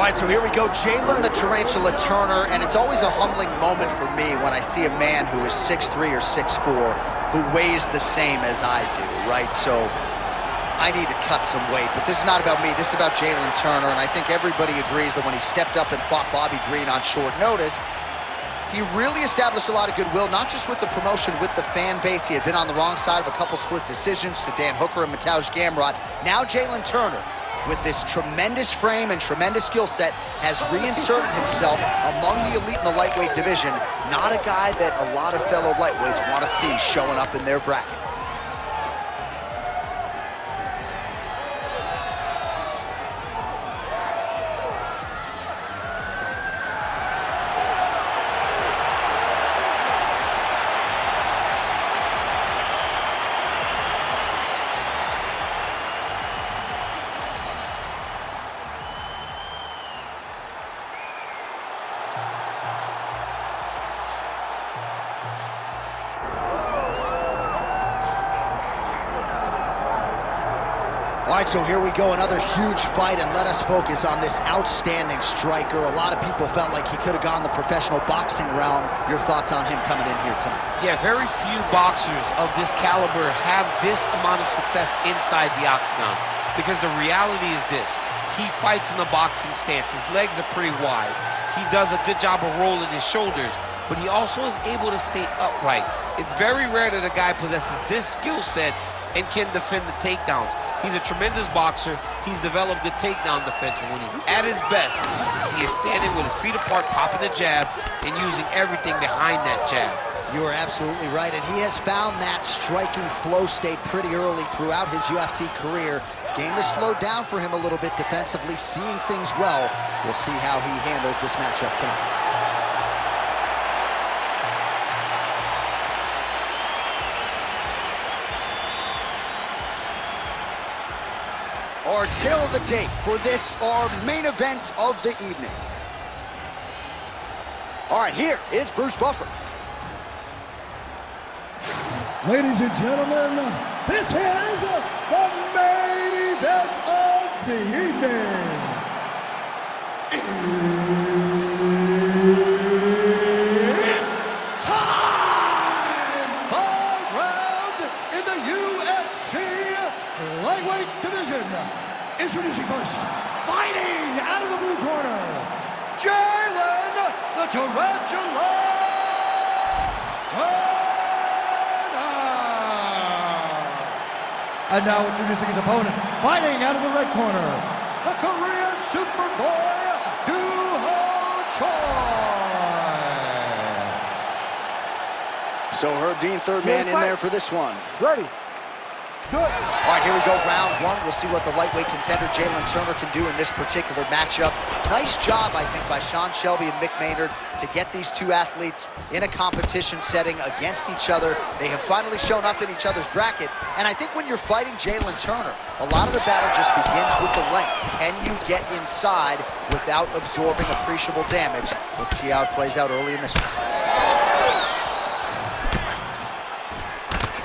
All right, so here we go, Jalen the Tarantula Turner, and it's always a humbling moment for me when I see a man who is 6'3" or 6'4", who weighs the same as I do, right? So I need to cut some weight, but this is not about me, this is about Jalen Turner, and I think everybody agrees that when he stepped up and fought Bobby Green on short notice, he really established a lot of goodwill, not just with the promotion, with the fan base. He had been on the wrong side of a couple split decisions to Dan Hooker and Mateusz Gamrot. Now Jalen Turner, with this tremendous frame and tremendous skill set, has reinserted himself among the elite in the lightweight division. Not a guy that a lot of fellow lightweights want to see showing up in their bracket. All right, so here we go, another huge fight, and let us focus on this outstanding striker. A lot of people felt like he could have gone the professional boxing realm. Your thoughts on him coming in here tonight? Yeah, very few boxers of this caliber have this amount of success inside the octagon, because the reality is this: he fights in the boxing stance. His legs are pretty wide. He does a good job of rolling his shoulders, but he also is able to stay upright. It's very rare that a guy possesses this skill set and can defend the takedowns. He's a tremendous boxer. He's developed good takedown defense. When he's at his best, he is standing with his feet apart, popping the jab, and using everything behind that jab. You are absolutely right, and he has found that striking flow state pretty early throughout his UFC career. Game has slowed down for him a little bit defensively, seeing things well. We'll see how he handles this matchup tonight. Our tail of the tape for this, our main event of the evening. All right, here is Bruce Buffer. Ladies and gentlemen, this is the main event of the evening. It's time! 5 rounds in the UFC lightweight division. Introducing first, fighting out of the blue corner, Jalen the Tarantula Turner. And now introducing his opponent, fighting out of the red corner, the Korean Superboy, Choi. So Herb Dean, third man in there for this one. Ready. Good. All right, here we go, round one. We'll see what the lightweight contender Jalen Turner can do in this particular matchup. Nice job, I think, by Sean Shelby and Mick Maynard to get these two athletes in a competition setting against each other. They have finally shown up in each other's bracket, and I think when you're fighting Jalen Turner, a lot of the battle just begins with the length. Can you get inside without absorbing appreciable damage? Let's see how it plays out early in this one.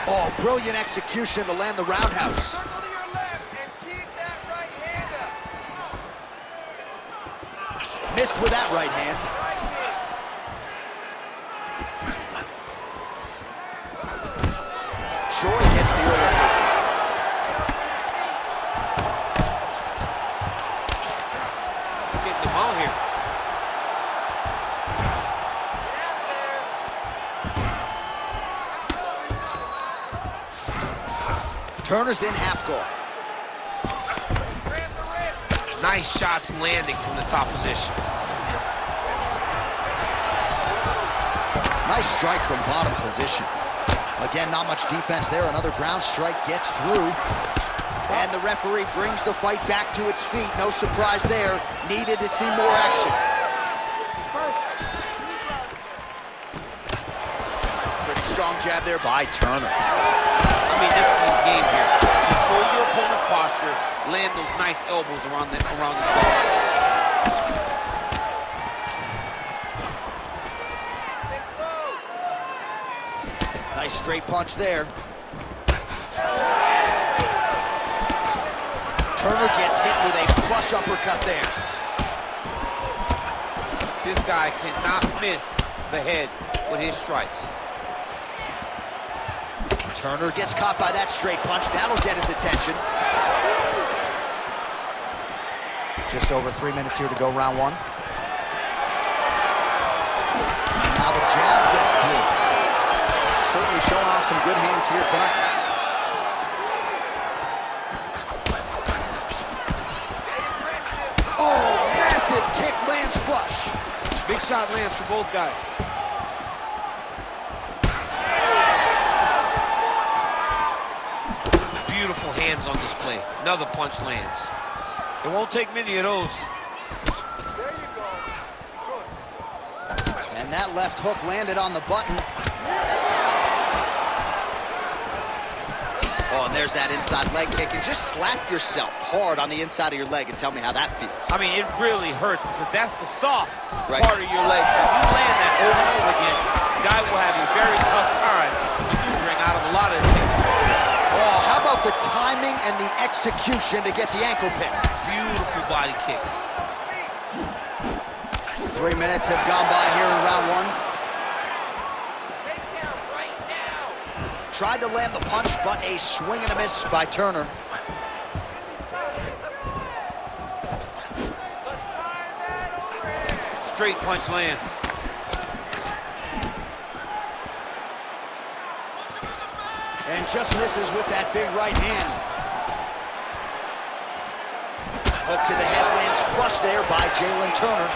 Oh, brilliant execution to land the roundhouse. Circle to your left and keep that right hand up. Missed with that right hand. Choi gets the early takedown. Getting them out here. Turner's in half guard. Nice shots landing from the top position. Nice strike from bottom position. Again, not much defense there. Another ground strike gets through. And the referee brings the fight back to its feet. No surprise there. Needed to see more action. Pretty strong jab there by Turner. I mean, this is his game here. Control your opponent's posture, land those nice elbows around his body. Nice straight punch there. Turner gets hit with a flush uppercut there. This guy cannot miss the head with his strikes. Turner gets caught by that straight punch. That'll get his attention. Just over 3 minutes here to go, round one. Now the jab gets through. Certainly showing off some good hands here tonight. Oh, massive kick lands flush. Big shot lands for both guys. Beautiful hands on display. Another punch lands. It won't take many of those. There you go. Good. And that left hook landed on the button. Oh, and there's that inside leg kick. And just slap yourself hard on the inside of your leg and tell me how that feels. I mean, it really hurts because that's the soft Right. part of your leg. So if you land that over and over again, the guy will have a very tough time maneuvering out of a lot of things. Oh, how about the timing and the execution to get the ankle pick? Beautiful body kick. 3 minutes have gone by here in round one. Take down right now. Tried to land the punch, but a swing and a miss by Turner. Let's time that overhead. Straight punch lands. And just misses with that big right hand. Hook to the head lands flush there by Jalen Turner.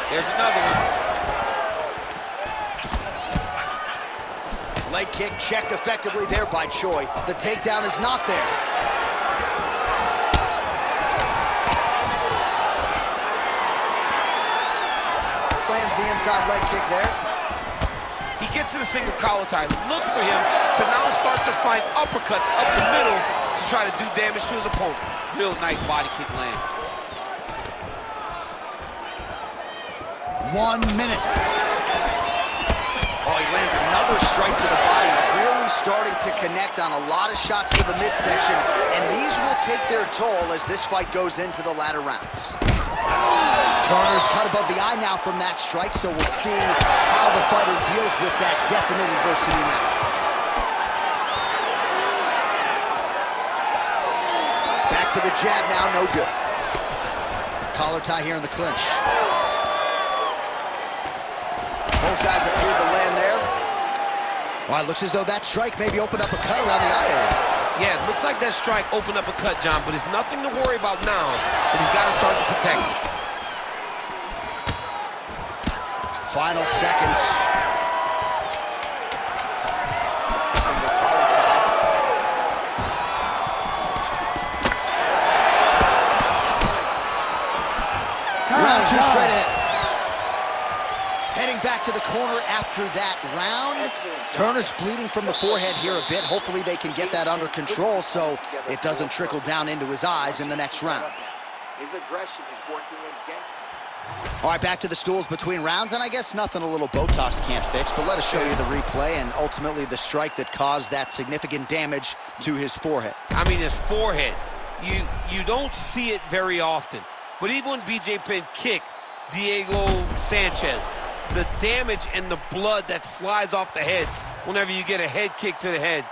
There's another one. Leg kick checked effectively there by Choi. The takedown is not there. Lands the inside leg kick there. He gets to the single collar tie. Look for him to now start to find uppercuts up the middle to try to do damage to his opponent. Real nice body kick lands. 1 minute. Oh, he lands another strike to the body. Really starting to connect on a lot of shots to the midsection. And these will take their toll as this fight goes into the latter rounds. Turner's cut above the eye now from that strike, so we'll see how the fighter deals with that definite adversity now. Back to the jab now, no good. Collar tie here in the clinch. Both guys appear to land there. Well, it looks as though that strike maybe opened up a cut around the eye area. Yeah, it looks like that strike opened up a cut, John, but it's nothing to worry about now, but he's got to start to protect it. Final seconds. Single collar tie. Round two straight ahead. Heading back to the corner after that round. Turner's bleeding from the forehead here a bit. Hopefully they can get that under control so it doesn't trickle down into his eyes in the next round. His aggression is working against him. All right, back to the stools between rounds, and I guess nothing a little Botox can't fix, but let us show you the replay and ultimately the strike that caused that significant damage to his forehead. I mean, his forehead, you don't see it very often, but even when BJ Penn kicked Diego Sanchez, the damage and the blood that flies off the head whenever you get a head kick to the head,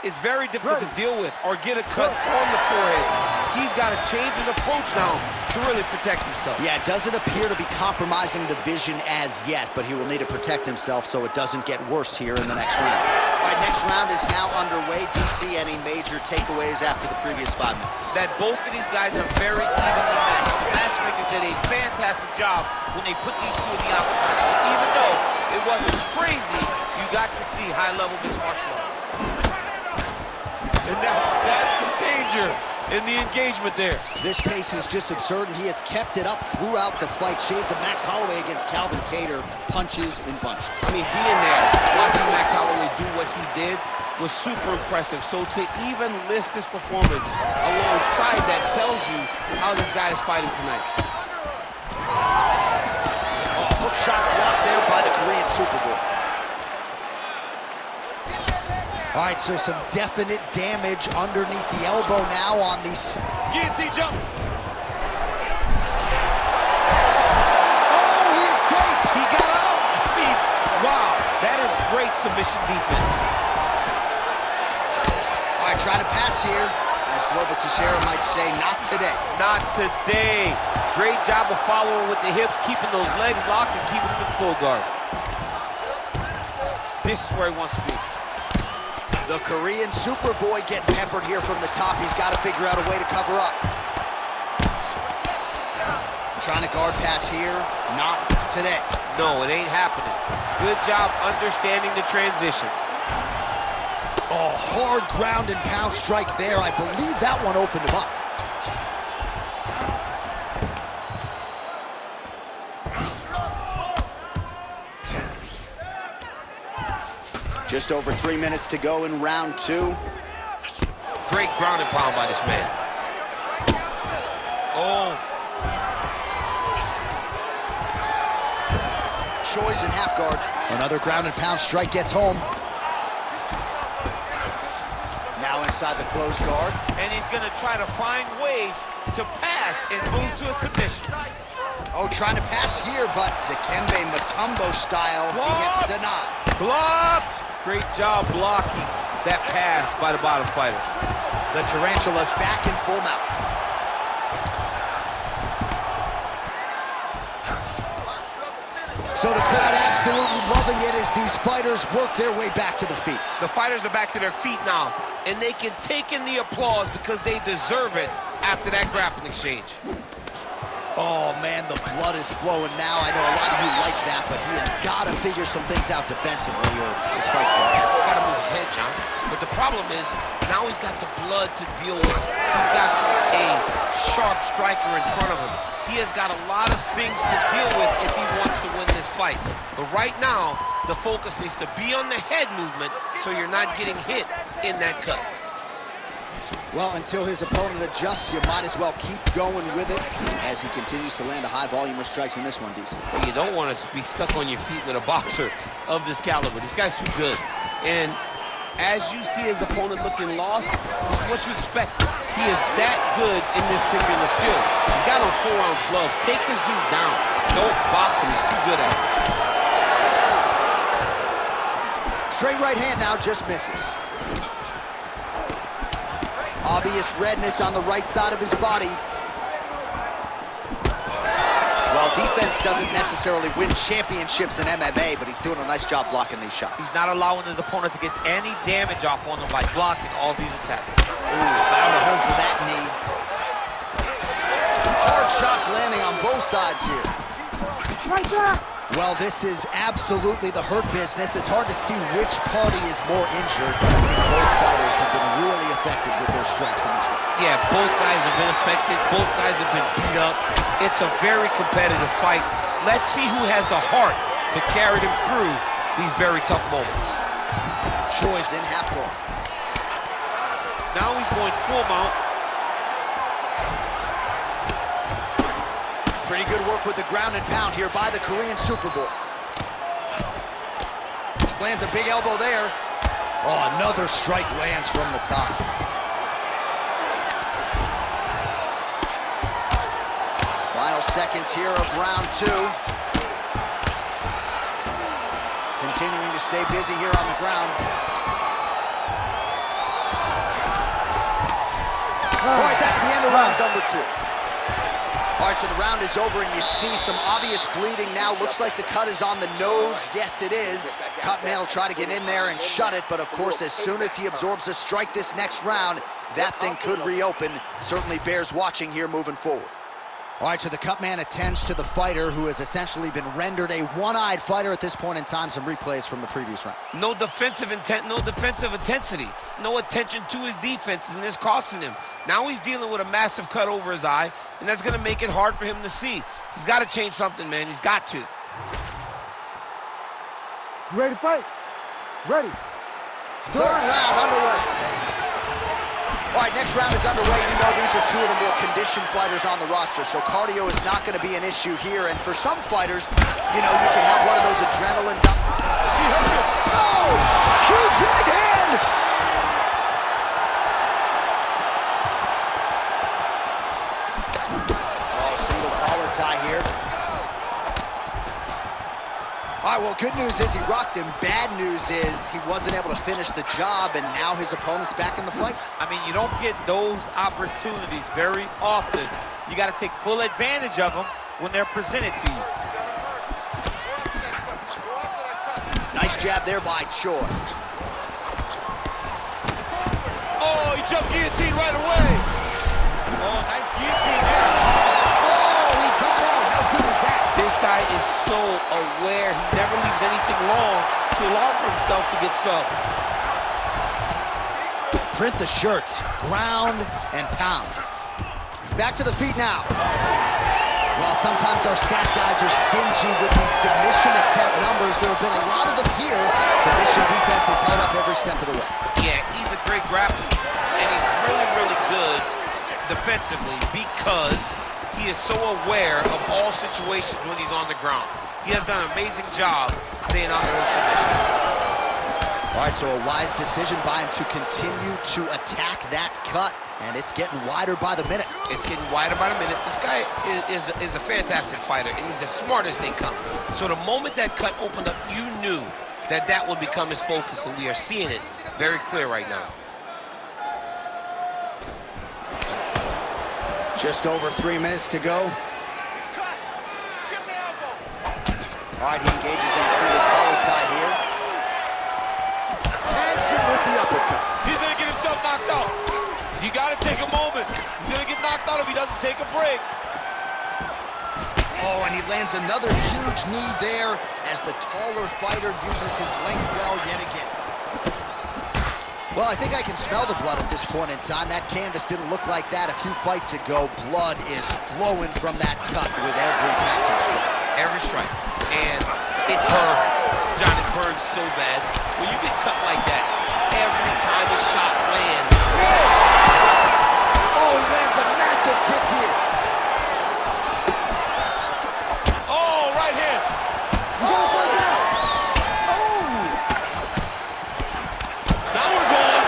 it's very difficult to deal with or get a cut on the forehead. He's got to change his approach now to really protect himself. Yeah, it doesn't appear to be compromising the vision as yet, but he will need to protect himself so it doesn't get worse here in the next round. All right, next round is now underway. DC, any major takeaways after the previous 5 minutes? That both of these guys are very evenly matched. The matchmakers did a fantastic job when they put these two in the octagon. So even though it wasn't crazy, you got to see high-level mixed martial arts. And that's the danger in the engagement there. This pace is just absurd, and he has kept it up throughout the fight. Shades of Max Holloway against Calvin Kattar, punches and bunches. I mean, being there, watching Max Holloway do what he did was super impressive. So to even list this performance alongside that tells you how this guy is fighting tonight. Oh, hook shot blocked there by the Korean Superboy. All right, so some definite damage underneath the elbow now on these. Guillotine jump. submission defense. All right, trying to pass here. As Glover Teixeira might say, not today. Not today. Great job of following with the hips, keeping those legs locked and keeping them in full guard. This is where he wants to be. The Korean Superboy getting peppered here from the top. He's got to figure out a way to cover up. Trying to guard pass here. Not today. No, it ain't happening. Good job understanding the transitions. Oh, hard ground and pound strike there. I believe that one opened him up. Just over 3 minutes to go in round 2. Great ground and pound by this man. Oh. Choi's in half guard. Another ground and pound strike gets home. Now inside the closed guard. And he's gonna try to find ways to pass and move to a submission. Oh, trying to pass here, but Dikembe Mutombo style, he gets denied. Blocked! Great job blocking that pass by the bottom fighter. The Tarantula's back in full mount. So the crowd absolutely loving it as these fighters work their way back to the feet. The fighters are back to their feet now, and they can take in the applause because they deserve it after that grappling exchange. Oh, man, the blood is flowing now. I know a lot of you like that, but he has got to figure some things out defensively or this fight's going to happen. He's got to move his head, John. But the problem is, now he's got the blood to deal with. He's got a sharp striker in front of him. He has got a lot of things to deal with if he wants to win this fight. But right now, the focus needs to be on the head movement so you're not getting hit in that cut. Well, until his opponent adjusts, you might as well keep going with it as he continues to land a high volume of strikes in this one, DC. You don't want to be stuck on your feet with a boxer of this caliber. This guy's too good. And as you see his opponent looking lost, this is what you expect. He is that good in this singular skill. You got on 4-ounce gloves. Take this dude down. Don't box him. He's too good at it. Straight right hand now just misses. Obvious redness on the right side of his body. Well, defense doesn't necessarily win championships in MMA, but he's doing a nice job blocking these shots. He's not allowing his opponent to get any damage off on him by blocking all these attacks. Ooh, found a home for that knee. Hard shots landing on both sides here. Well, this is absolutely the hurt business. It's hard to see which party is more injured, but I think both fighters have been really effective with their strikes in this one. Yeah, both guys have been affected. Both guys have been beat up. It's a very competitive fight. Let's see who has the heart to carry them through these very tough moments. Choi's in half guard. Now he's going full mount. Pretty good work with the ground and pound here by the Korean Superboy. Lands a big elbow there. Oh, another strike lands from the top. Final seconds here of round 2. Continuing to stay busy here on the ground. All right, that's the end of round number 2. All right, so the round is over, and you see some obvious bleeding now. Looks like the cut is on the nose. Yes, it is. Cutman will try to get in there and shut it, but of course, as soon as he absorbs a strike this next round, that thing could reopen. Certainly bears watching here moving forward. All right, so the Cutman attends to the fighter who has essentially been rendered a one-eyed fighter at this point in time. Some replays from the previous round. No defensive intent, no defensive intensity. No attention to his defense, and this costing him. Now he's dealing with a massive cut over his eye, and that's going to make it hard for him to see. He's got to change something, man. He's got to. You ready to fight? Ready. Third round underway. All right, next round is underway. You know these are two of the more conditioned fighters on the roster, so cardio is not going to be an issue here. And for some fighters, you know, you can have one of those adrenaline dump. Oh, huge right hand! Oh, single collar tie here. All right, well, good news is he rocked him. Bad news is he wasn't able to finish the job, and now his opponent's back in the fight. I mean, you don't get those opportunities very often. You got to take full advantage of them when they're presented to you. Nice jab there by Choi. Oh, he jumped guillotine right away. Oh, nice guillotine there. Oh, he got out. How good is that? This guy is so aware. He never leaves anything long to allow for himself to get subbed. Print the shirts. Ground and pound. Back to the feet now. Well, sometimes our stat guys are stingy with these submission attempt numbers. There have been a lot of them here. Submission defense has held up every step of the way. Yeah, he's a great grappler, and he's really, really good defensively because he is so aware of all situations when he's on the ground. He has done an amazing job staying out of those submissions. All right, so a wise decision by him to continue to attack that cut, and it's getting wider by the minute. It's getting wider by the minute. This guy is a fantastic fighter, and he's as smart as they come. So the moment that cut opened up, you knew that that would become his focus, and we are seeing it very clear right now. Just over 3 minutes to go. He's cut. Give me elbow. All right, he engages in a single collar tie here. Tags him with the uppercut. He's gonna get himself knocked out. You gotta take a moment. He's gonna get knocked out if he doesn't take a break. Oh, and he lands another huge knee there as the taller fighter uses his length well yet again. Well, I think I can smell the blood at this point in time. That canvas didn't look like that a few fights ago. Blood is flowing from that cut with every passing strike. Every strike. And it burns. John, it burns so bad. When you get cut like that, every time a shot lands. Oh, he lands a massive kick here. Oh, right hand. Oh! Now we're going.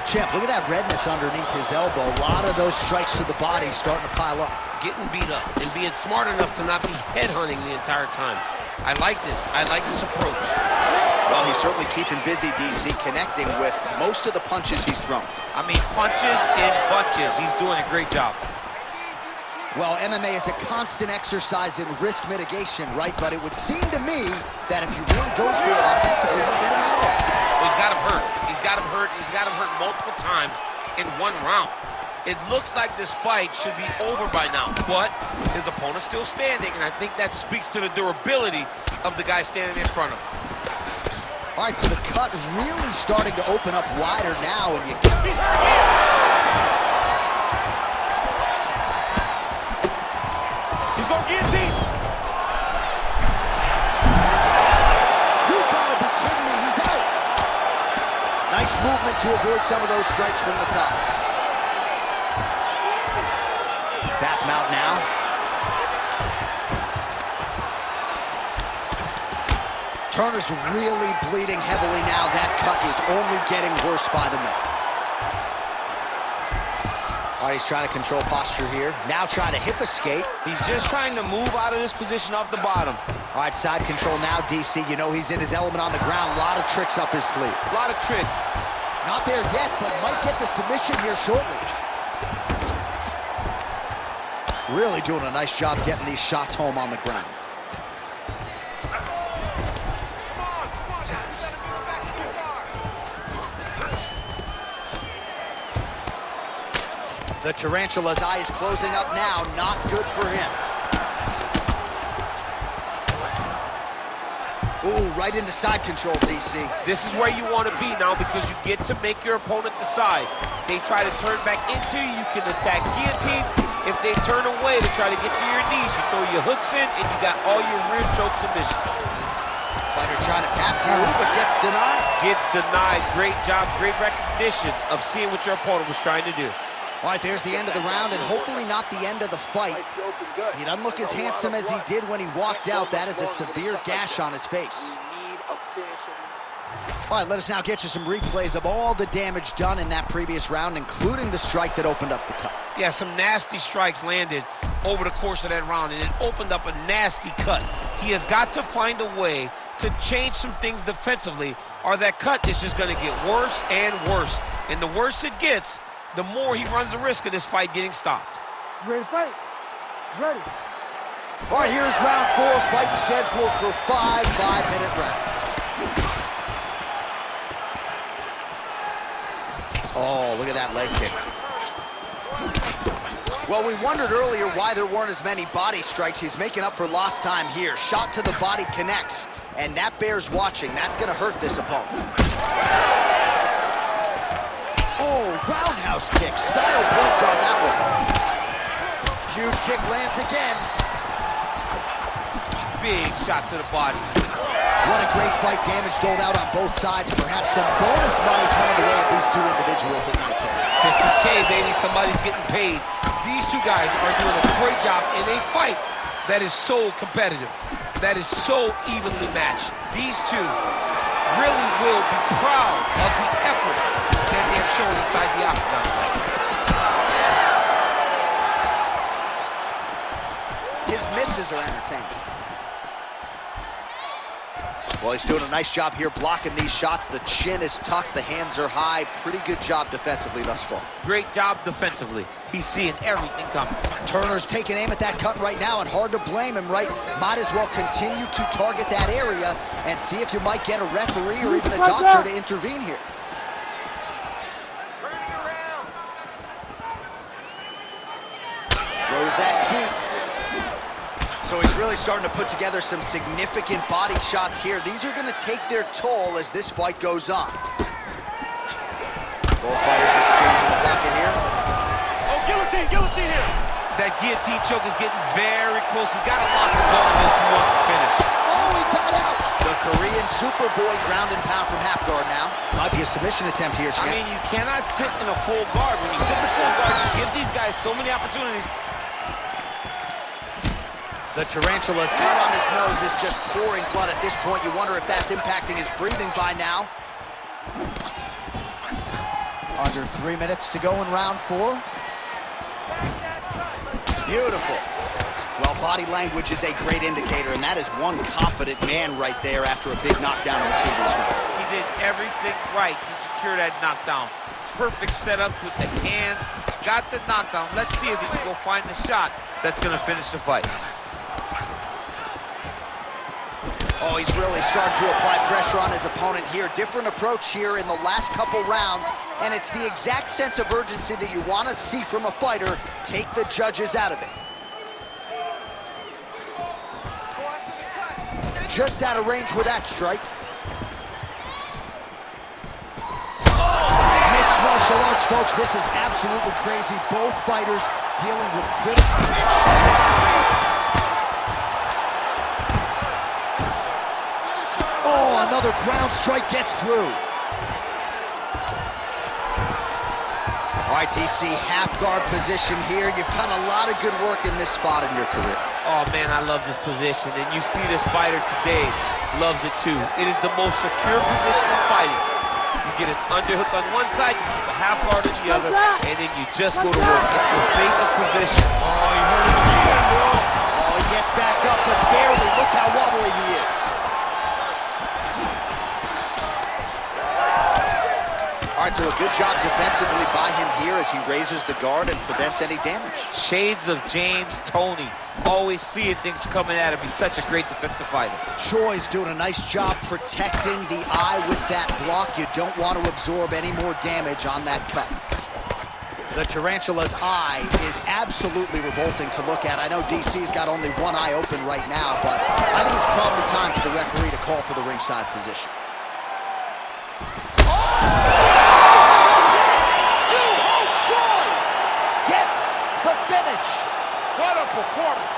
Champ, look at that redness underneath his elbow. A lot of those strikes to the body starting to pile up. Getting beat up and being smart enough to not be headhunting the entire time. I like this. I like this approach. Well, he's certainly keeping busy, DC, connecting with most of the punches he's thrown. I mean, punches in bunches. He's doing a great job. Well, MMA is a constant exercise in risk mitigation, right? But it would seem to me that if he really goes for it offensively, he'll get him out of there. So he's got him hurt. He's got him hurt. He's got him hurt multiple times in one round. It looks like this fight should be over by now, but his opponent's still standing, and I think that speaks to the durability of the guy standing in front of him. All right, so the cut really starting to open up wider now, and you He's going guillotine. You gotta be kidding me, he's out. Nice movement to avoid some of those strikes from the top. Back mount now. Turner's really bleeding heavily now. That cut is only getting worse by the minute. All right, he's trying to control posture here. Now trying to hip escape. He's just trying to move out of this position off the bottom. All right, side control now, DC. You know he's in his element on the ground. A lot of tricks up his sleeve. A lot of tricks. Not there yet, but might get the submission here shortly. Really doing a nice job getting these shots home on the ground. The Tarantula's eye is closing up now. Not good for him. Ooh, right into side control, DC. This is where you want to be now because you get to make your opponent decide. They try to turn back into you, you can attack guillotine. If they turn away to try to get to your knees, you throw your hooks in and you got all your rear choke submissions. Fighter trying to pass you, but gets denied. Gets denied. Great job, great recognition of seeing what your opponent was trying to do. All right, there's the end of the round, and hopefully not the end of the fight. He doesn't look as handsome as he did when he walked out. That is a severe gash on his face. We need a finish. All right, let us now get you some replays of all the damage done in that previous round, including the strike that opened up the cut. Yeah, some nasty strikes landed over the course of that round, and it opened up a nasty cut. He has got to find a way to change some things defensively, or that cut is just going to get worse and worse. And the worse it gets, the more he runs the risk of this fight getting stopped. Ready to fight? Ready. All right, here's round 4, fight scheduled for 5 5-minute rounds. Oh, look at that leg kick. Well, we wondered earlier why there weren't as many body strikes. He's making up for lost time here. Shot to the body connects, and that bears watching. That's going to hurt this opponent. Oh, roundhouse kick. Style points on that one. Huge kick lands again. Big shot to the body. What a great fight. Damage doled out on both sides. Perhaps some bonus money coming the way of these two individuals at night. 50K, baby. Somebody's getting paid. These two guys are doing a great job in a fight that is so competitive, that is so evenly matched. These two really will be proud of the effort that they have shown inside the octagon. His misses are entertaining. Well, he's doing a nice job here blocking these shots. The chin is tucked, the hands are high. Pretty good job defensively thus far. Great job defensively. He's seeing everything coming. Turner's taking aim at that cut right now, and hard to blame him, right? Might as well continue to target that area and see if you might get a referee or even a doctor to intervene here. Throws that teep. So he's really starting to put together some significant body shots here. These are going to take their toll as this fight goes on. Both fighters exchanging the pocket here. Oh, guillotine here. That guillotine choke is getting very close. He's got to lock the ball in if he wants to finish. Oh, he got out. The Korean Superboy ground and pound from half guard now. Might be a submission attempt here, Champ. I mean, you cannot sit in a full guard. When you sit in the full guard, you give these guys so many opportunities. The tarantula's cut on his nose is just pouring blood at this point. You wonder if that's impacting his breathing by now. Under 3 minutes to go in round 4. Beautiful. Well, body language is a great indicator, and that is one confident man right there after a big knockdown in the previous round. He did everything right to secure that knockdown. Perfect setup with the hands. Got the knockdown. Let's see if he can go find the shot that's going to finish the fight. Oh, he's really starting to apply pressure on his opponent here. Different approach here in the last couple rounds, and it's the exact sense of urgency that you want to see from a fighter. Take the judges out of it. Just out of range with that strike. Mixed martial arts, folks. This is absolutely crazy. Both fighters dealing with critical excellent. Oh, another ground strike gets through. All right, DC, half guard position here. You've done a lot of good work in this spot in your career. Oh, man, I love this position. And you see this fighter today loves it, too. It is the most secure position in fighting. You get an underhook on one side, you keep a half guard on the other, and then you just go to work. It's the safest position. Oh, you heard him again, bro. Oh, he gets back up, but barely. Look how wobbly he is. All right, so a good job defensively by him here as he raises the guard and prevents any damage. Shades of James Toney. Always seeing things coming at him. He's such a great defensive fighter. Choi's doing a nice job protecting the eye with that block. You don't want to absorb any more damage on that cut. The tarantula's eye is absolutely revolting to look at. I know DC's got only one eye open right now, but I think it's probably time for the referee to call for the ringside position. What a performance.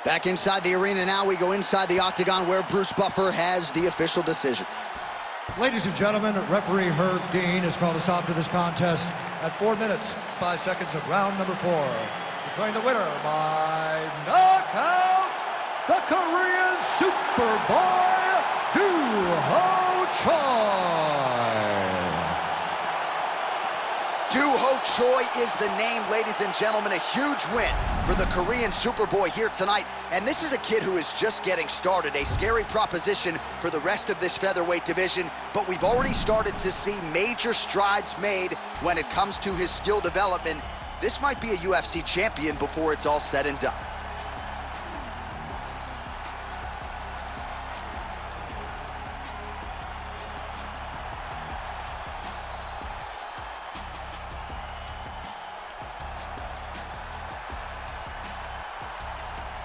Back inside the arena now, we go inside the octagon where Bruce Buffer has the official decision. Ladies and gentlemen, referee Herb Dean has called a stop to this contest at 4 minutes, 5 seconds of round number 4. Declaring the winner by knockout, the Korean Superboy, Duho Choi. Duho Choi is the name, ladies and gentlemen. A huge win for the Korean Superboy here tonight. And this is a kid who is just getting started. A scary proposition for the rest of this featherweight division. But we've already started to see major strides made when it comes to his skill development. This might be a UFC champion before it's all said and done.